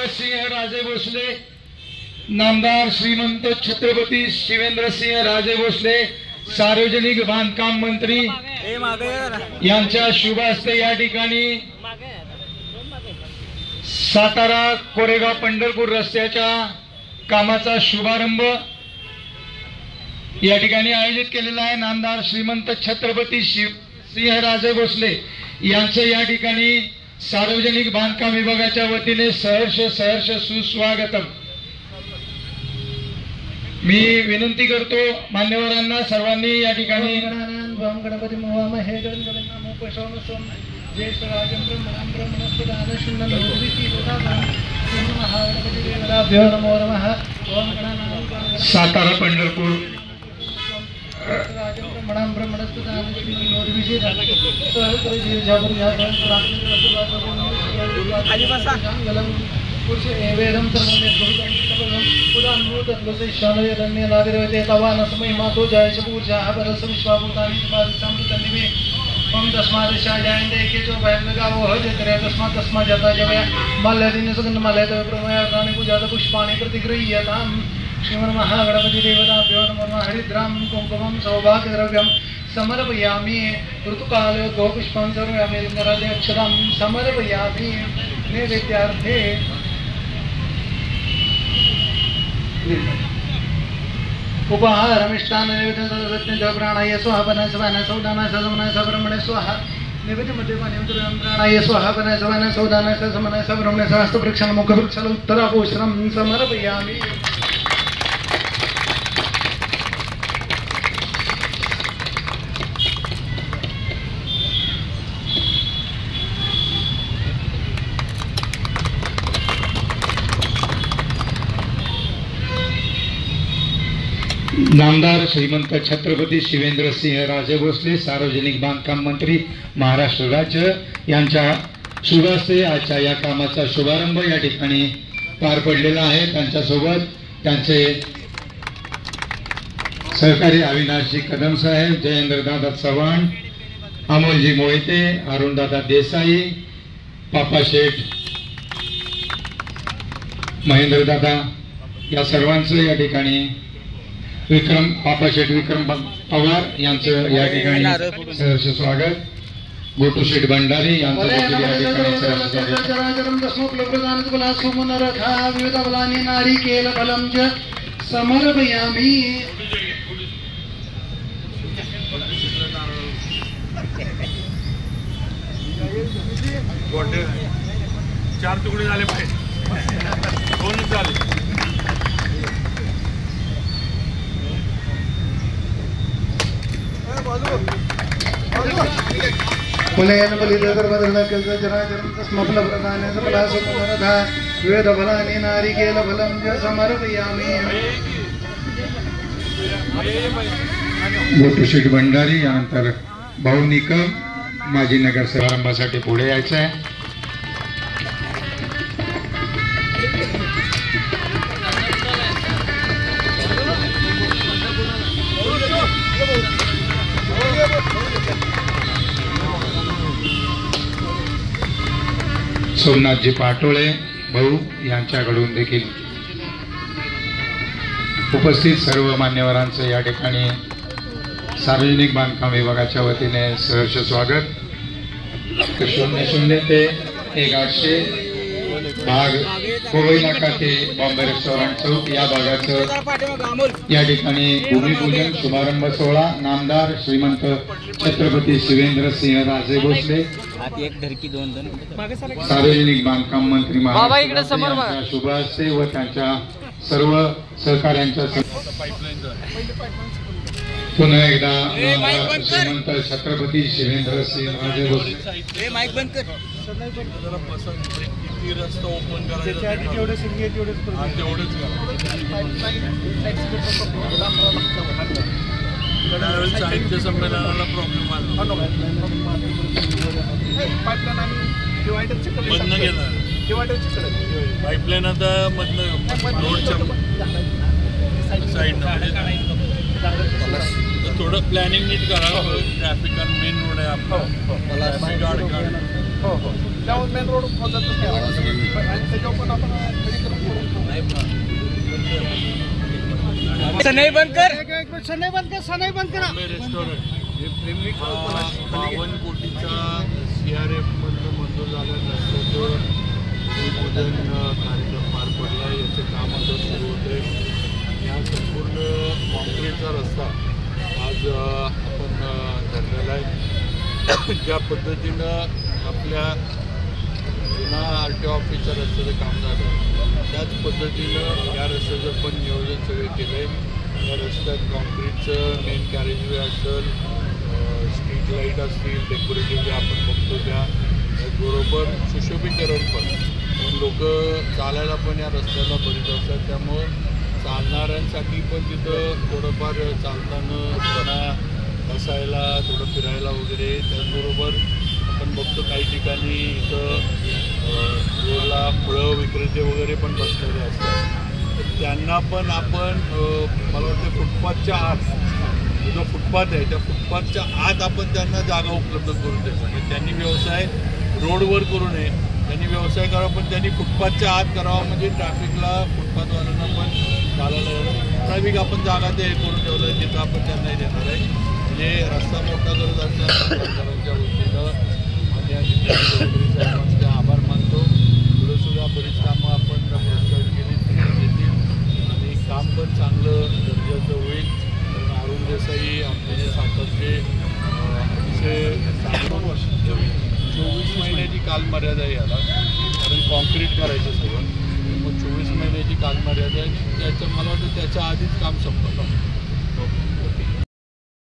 शिवेंद्रसिंह राजे भोसले, नामदार श्रीमंत छत्रपती शिवेंद्रसिंह राजे भोसले सार्वजनिक बांधकाम मंत्री यांच्या शुभ हस्ते या ठिकाणी सातारा कोरेगाव पंढरपूर रस्त्याच्या कामाचा शुभारंभ या ठिकाणी आयोजित केलेला आहे। नामदार श्रीमंत छत्रपती शिवसिंह राजे भोसले यांचं या ठिकाणी सार्वजनिक बांधकाम विभागाच्या वतीने सहर्ष सुस्वागतम। मी विनंती करतो मान्यवरांना सर्वांनी या ठिकाणी गणपती मोहामहे गणपती ज्येष्ठ राजेंद्र ब्रह्मणस्पदान शून्य निर्विती महागणपती नमो नमः। ओम गणानां सातारा पंढरपूर राजेंद्र ब्रह्मणस्पदान शून्य निर्विती सहस्र जाबर पुरुष वेदम पुराणभूतत्वशेषानयरण्य नाविरवते तवानसमय मातो जयश पूर्जा परस विश्वाभूतानि पादिसामृतन्निमे ओम तस्मादशायान्ते केचो भयंगावो हजत्रे तस्मात् जता जवया माल्यादिन सुगंध माल्यात प्रमयानि पूजात पुष्पाणि प्रतिगृह्यतां। श्रीमन्महागणपति देवताभ्यो नमः। हरिद्रां कुंकुमं सौभाग्यद्रव्यं समर्पयामि। ऋतुकाले गोपुष्पं समर्पयामि। लिङ्गराजे अक्षरं समर्पयामि। नैवेद्यार्थे उपहारमिष्टान नैवेद्यं तदसत्यं च प्राणाय स्वाहा वनाय स्वाहा सौदानाय समनाय सब्रह्मणे स्वाहा नैवेद्यं मध्यपानीयं प्राणाय स्वाहा वनाय स्वाहा सौदानाय समनाय सब्रह्मणे सहस्त्रवृक्षं मुखवृक्षं उत्तराभूषणं समर्पयामि। नामदार श्रीमंत छत्रपती शिवेंद्रसिंह राजे भोसले सार्वजनिक बांधकाम मंत्री महाराष्ट्र राज्य यांच्या शुभ हस्ते आजच्या या कामाचा शुभारंभ या ठिकाणी पार पडलेला आहे। त्यांच्यासोबत त्यांचे सहकारी अविनाशजी कदम साहेब, जयेंद्रदादा चव्हाण, अमोलजी मोहिते, अरुणदादा देसाई, पापा शेठ, महेंद्रदादा या सर्वांचं या ठिकाणी विक्रम पापा शेठ विक्रम पवार यांचं या ठिकाणी सहर्ष स्वागत। गोटू शेठ भंडारी यांचं देखील या ठिकाणी सहर्ष स्वागत। समर्पयामि। चार तुकडे झाले पाहिजे, दोनच झाले। पुलेन बलिदर्भदर्भकल्प जराजरं तस्मफलप्रदानेन फलासुमनरथा वेदफलानि नारिकेलफलं च समर्पयामि। गोटू शेठ भंडारी यानंतर भाऊ निकम माजी नगर समारंभासाठी पुढे यायचं आहे। सोमनाथजी पाटोळे भाऊ यांच्याकडून देखील उपस्थित सर्व मान्यवरांचं या ठिकाणी सार्वजनिक बांधकाम विभागाच्या वतीने सहर्ष स्वागत। 0-0 ते 1-800 भाग कोवई नाका ते बॉम्बे रेस्टॉरंट चौक या भागाचं या ठिकाणी भूमिपूजन शुभारंभ सोहळा नामदार श्रीमंत छत्रपती शिवेंद्रसिंह राजे भोसले सार्वजनिक बांधकाम मंत्री महाराष्ट्र शुभ हस्ते व त्यांच्या सर्व सहकार्यांच्या पुन्हा एकदा श्रीमंत छत्रपती शिवेंद्रसिंह राजे भोसले रस्ता ओपन करायचा साहित्य संमेलनाला प्रॉब्लेम आला, मधनं गेला पाईपलाईन आता मधनं रोडच्या साईडनं थोडं प्लॅनिंग नीट करा। ट्रॅफिक मेन रोड आहे आपला, त्यावर मेन रोड खोदतच नाही आणि त्याच्यावर पण आपण सनई बंद कर, सनई बंद कर, सनई बंद करा. रेस्टॉरंट 52 कोटीचा CRF मधनं मंजूर झाल्यानंतर भूमिपूजन कार्यक्रम पार पडला. याचं काम आता सुरू होतं आहे. या संपूर्ण कॉन्क्रीटचा रस्ता आज आपण धरलेला आहे. ज्या पद्धतीनं आपल्या जुना RTO ऑफिसच्या रस्त्याचं काम झालं त्याच पद्धतीनं या रस्त्याचं पण नियोजन सगळे केलं आहे. या रस्त्यात कॉन्क्रीटचं मेन कॅरेजवे असेल, स्ट्रीट लाईट असतील, डेकोरेटिव्ह जे आपण बघतो त्याबरोबर सुशोभीकरण पण लोक चालायला पण या रस्त्याला बरीच असतात. त्यामुळं चालणाऱ्यांसाठी पण तिथं थोडंफार चालताना त्यांना बसायला थोडं फिरायला वगैरे. त्याचबरोबर आपण बघतो काही ठिकाणी इथं रोडला फळं विक्रेते वगैरे पण बसलेले असतात. तर त्यांना पण आपण मला वाटतं फुटपाथच्या आत जो फुटपाथ आहे त्या फुटपाथच्या आत आपण त्यांना जागा उपलब्ध करून द्यायचं. म्हणजे त्यांनी व्यवसाय रोडवर करू नये, त्यांनी व्यवसाय करावा पण त्यांनी फुटपाथच्या आत करावा. म्हणजे ट्रॅफिकला फुटपाथवाल्यांना पण चालायला ट्रॅफिक आपण जागा ते करून ठेवलं आहे तिथं आपण त्यांनाही देणार आहे. म्हणजे रस्ता मोठा करत असताना सरकारच्या वतीनं साहेबांचे आभार मानतो. पुढेसुद्धा बरीच कामं आपण प्रस्तावित केली येतील आणि काम पण चांगलं दर्जाचं होईल. कारण अरुण देसाई आपले जे सातत्य अतिशय 24 महिन्याची कालमर्यादा आहे याला. कारण कॉन्क्रीट करायचं सगळं मग 24 महिन्याची कालमर्यादा आहे. त्याचं मला वाटतं त्याच्या आधीच काम संपलं.